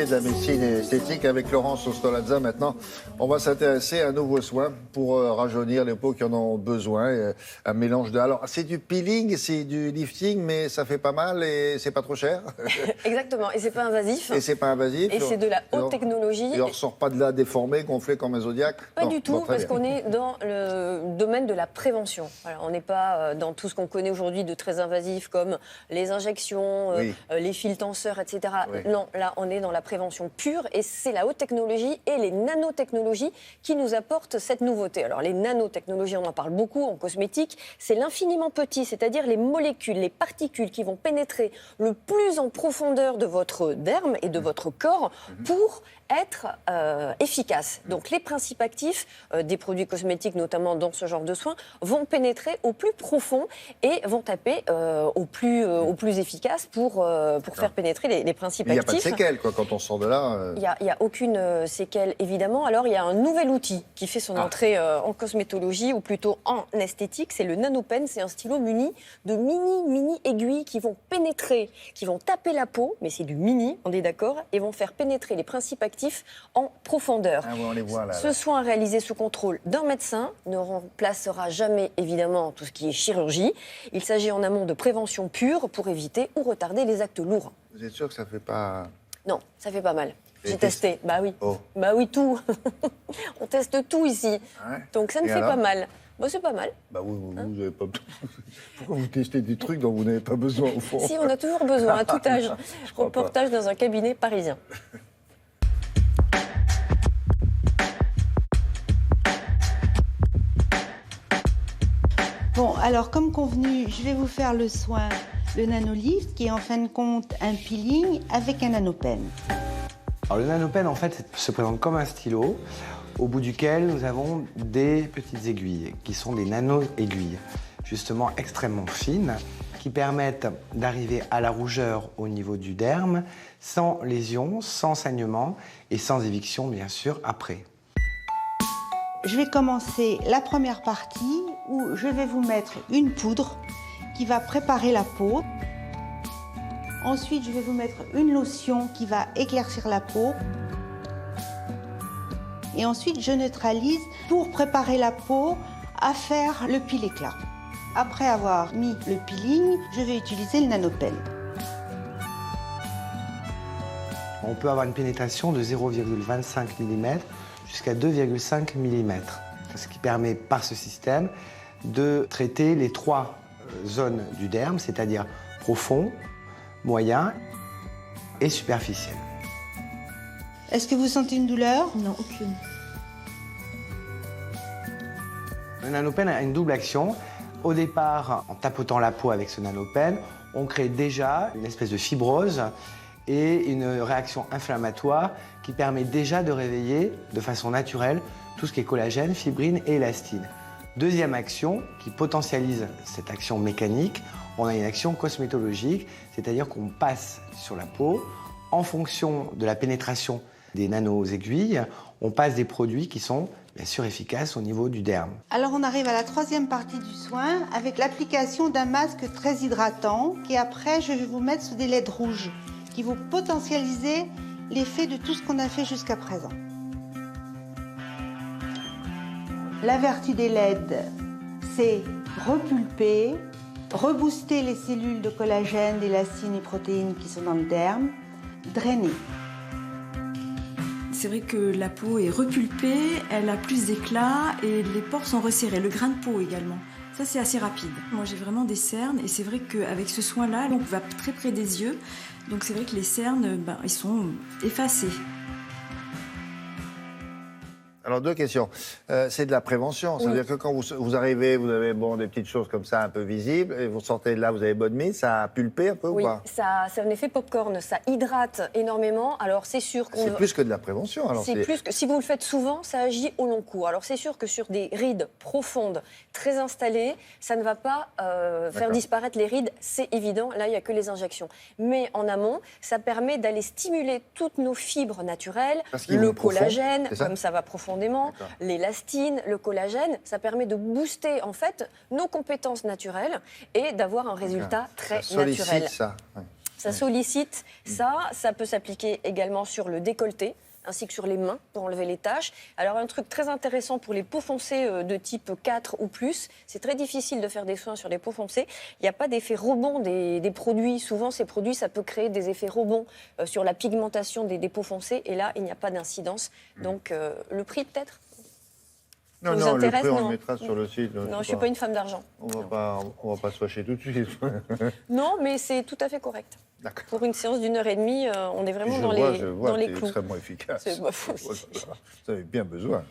de la médecine esthétique avec Laurence Ostolazza. Maintenant, on va s'intéresser à un nouveau soin pour rajeunir les peaux qui en ont besoin. Un mélange de... Alors, c'est du peeling, c'est du lifting, mais ça fait pas mal et c'est pas trop cher. Exactement, et c'est pas invasif. Et c'est pas invasif. Et c'est de la haute technologie. Et on ne ressort pas de là déformé, gonflé comme un Zodiac. Pas non, du tout, bon, parce bien. qu'on est dans le domaine de la prévention. Voilà, on n'est pas dans tout ce qu'on connaît aujourd'hui de très invasif, comme les injections, les fils tenseurs, etc. Oui. Non, là, on est dans la prévention pure, et c'est la haute technologie et les nanotechnologies qui nous apportent cette nouveauté. Alors, les nanotechnologies, on en parle beaucoup en cosmétique, c'est l'infiniment petit, c'est-à-dire les molécules, les particules qui vont pénétrer le plus en profondeur de votre derme et de votre corps pour être efficaces. Donc les principes actifs des produits cosmétiques, notamment dans ce genre de soins, vont pénétrer au plus profond et vont taper au plus efficace pour faire pénétrer les principes actifs. Il n'y a pas de séquelles, quoi, quand on sort de là. Il n'y a aucune séquelle, évidemment. Alors, il y a un nouvel outil qui fait son entrée en cosmétologie, ou plutôt en esthétique, c'est le NanoPen. C'est un stylo muni de mini aiguilles qui vont pénétrer, qui vont taper la peau, mais c'est du mini, on est d'accord, et vont faire pénétrer les principes actifs en profondeur. Ah ouais, on les voit, là. Ce soin réalisé sous contrôle d'un médecin ne remplacera jamais, évidemment, tout ce qui est chirurgie. Il s'agit en amont de prévention pure pour éviter ou retarder les actes lourds. Vous êtes sûr que ça ne fait pas... Non, ça fait pas mal. Et J'ai testé, bah oui. Oh. Bah oui, tout. On teste tout ici. Ouais. Donc ça ne Et fait alors pas mal. Bah c'est pas mal. Bah oui, vous n'avez pas... Pourquoi vous testez des trucs dont vous n'avez pas besoin, au fond? Si, on a toujours besoin, à tout âge. Je crois pas. Reportage dans un cabinet parisien. Bon, alors comme convenu, je vais vous faire le soin, le nanolift, qui est en fin de compte un peeling avec un nanopen. Alors le nanopen, en fait, se présente comme un stylo, au bout duquel nous avons des petites aiguilles, qui sont des nano-aiguilles, justement extrêmement fines, qui permettent d'arriver à la rougeur au niveau du derme, sans lésion, sans saignement et sans éviction, bien sûr, après. Je vais commencer la première partie où je vais vous mettre une poudre qui va préparer la peau. Ensuite, je vais vous mettre une lotion qui va éclaircir la peau. Et ensuite, je neutralise pour préparer la peau à faire le peel éclat. Après avoir mis le peeling, je vais utiliser le nanopen. On peut avoir une pénétration de 0,25 mm jusqu'à 2,5 mm, ce qui permet par ce système de traiter les 3 zones du derme, c'est-à-dire profond, moyen et superficiel. Est-ce que vous sentez une douleur? Non, aucune. Le nanopen a une double action. Au départ, en tapotant la peau avec ce nanopen, on crée déjà une espèce de fibrose et une réaction inflammatoire qui permet déjà de réveiller de façon naturelle tout ce qui est collagène, fibrine et élastine. Deuxième action qui potentialise cette action mécanique, on a une action cosmétologique, c'est-à-dire qu'on passe sur la peau, en fonction de la pénétration des nano-aiguilles, on passe des produits qui sont bien sûr efficaces au niveau du derme. Alors on arrive à la troisième partie du soin avec l'application d'un masque très hydratant et après je vais vous mettre sous des LED rouges qui vont potentialiser l'effet de tout ce qu'on a fait jusqu'à présent. La vertu des LED, c'est repulper, rebooster les cellules de collagène, d'élastine et protéines qui sont dans le derme, drainer. C'est vrai que la peau est repulpée, elle a plus d'éclat et les pores sont resserrés, le grain de peau également. Ça, c'est assez rapide. Moi, j'ai vraiment des cernes et c'est vrai qu'avec ce soin-là, on va très près des yeux. Donc c'est vrai que les cernes, ils sont effacées. Alors, 2 questions. C'est de la prévention. Ça veut dire que quand vous arrivez, vous avez des petites choses comme ça un peu visibles, et vous sortez de là, vous avez bonne mine, ça a pulpé un peu ou pas? Ça a un effet popcorn, ça hydrate énormément. Alors c'est sûr qu'on... C'est plus que de la prévention. Alors C'est plus que... Si vous le faites souvent, ça agit au long cours. Alors c'est sûr que sur des rides profondes, très installées, ça ne va pas faire disparaître les rides, c'est évident. Là, il n'y a que les injections. Mais en amont, ça permet d'aller stimuler toutes nos fibres naturelles, le collagène, comme ça va profondément, l'élastine, le collagène. Ça permet de booster en fait nos compétences naturelles et d'avoir un résultat très naturel. Ça. Ouais. Ça sollicite ça peut s'appliquer également sur le décolleté, ainsi que sur les mains pour enlever les taches. Alors un truc très intéressant pour les peaux foncées de type 4 ou plus, c'est très difficile de faire des soins sur les peaux foncées. Il n'y a pas d'effet rebond des produits. Souvent ces produits, ça peut créer des effets rebonds sur la pigmentation des peaux foncées et là, il n'y a pas d'incidence. Donc le prix peut-être Non, vous non, le intéresse, prix, on non. le mettra sur le site. Non, je ne suis pas une femme d'argent. On va pas se fâcher tout de suite. Non, mais c'est tout à fait correct. D'accord. Pour une séance d'1h30, on est vraiment dans les Je vois, clous. c'est extrêmement efficace. C'est- bah, faut- Oh là là, vous avez bien besoin.